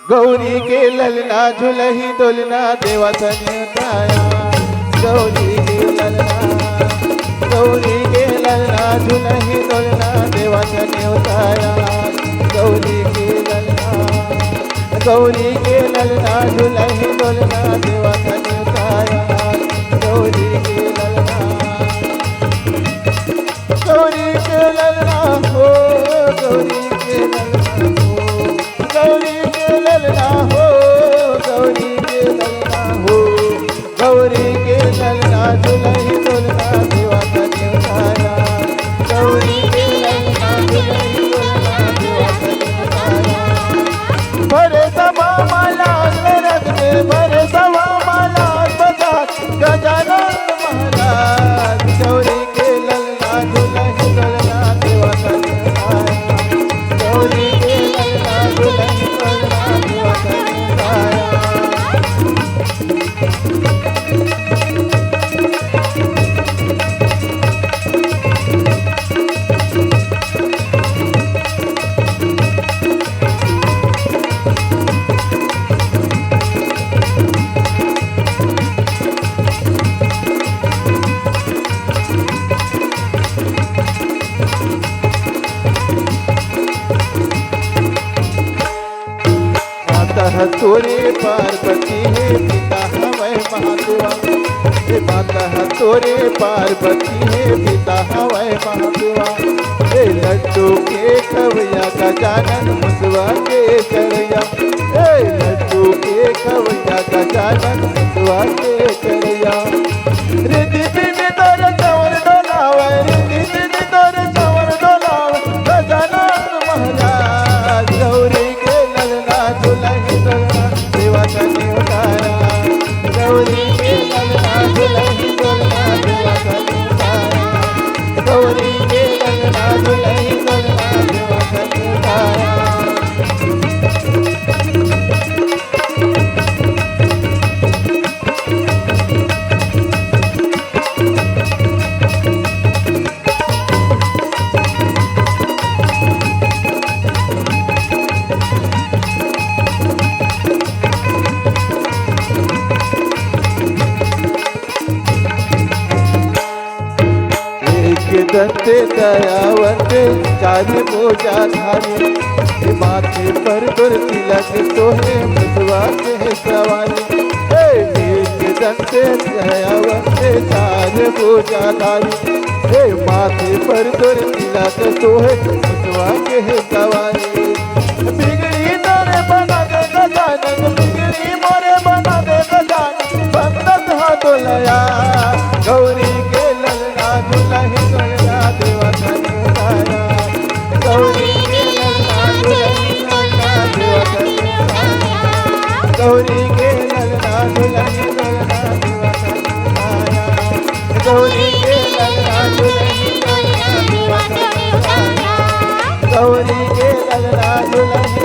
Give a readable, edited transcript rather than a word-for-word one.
गौरी के ललना झुलही डोलना देवाचा न्योताया। गौरी के ललना झुलही डोलना देवाचा न्योताया। गौरी के ललना झुलही डोलना देवाचा न्योताया। गौरी के ललना हो, गौरी के ललना हो, गौरी के ललना हो, गौरी के ललना हो। गौरी के ललना झुलही डोलना देवाचा न्योताया। गौरी के ललना झुलही डोलना देवाचा न्योताया। भरे सभा माला रंग में, भरे सभा माला बजा गजानन महाराज। गौरी के ललना झुलही डोलना देवाचा न्योताया। गौरी के ललना झुलही डोलना देवाचा न्योताया। माता तोरे पार्वती है पिता हवै महादेवा। हे माता तोरे पार्वती है पिता हवै महादेवा। हे लड्डू के खवैया गजानन मुसवा के चरैया। हे लड्डू के खवैया गजानन मुसवा के चरैया। रिद्धि सिद्धि तोर चवर डोलावे, रिद्धि सिद्धि तोर चवर डोलावे गजानन महाराज। गौरी के ललना झुलही डोलना देवाचा न्योताया। गौरी के ललना झुलही डोलना देवाचा न्योताया। गौरी के ललना झुलही डोलना देवाचा न्योताया। दंते दयावंते चार मोजा धारी। माथे पर दुर तिलक सोहे मुसवा के सवारी। एक दंते दयावंते चार मोजा धारी। माथे पर दुर तिलक सोहे मुसवा के सवारी। बिगड़ी तोरे बना दे गजानन, बिगड़ी मोरे बना दे गजानन बंदत हाथों लया। गौरी के ललना झुलही डोलना देवाचा न्योताया। गौरी के ललना झुलही डोलना देवाचा न्योताया। गौरी के ललना झुलही डोलना देवाचा न्योताया। गौरी के ललना झुलही डोलना देवाचा न्योताया। गौरी के ललना झुलही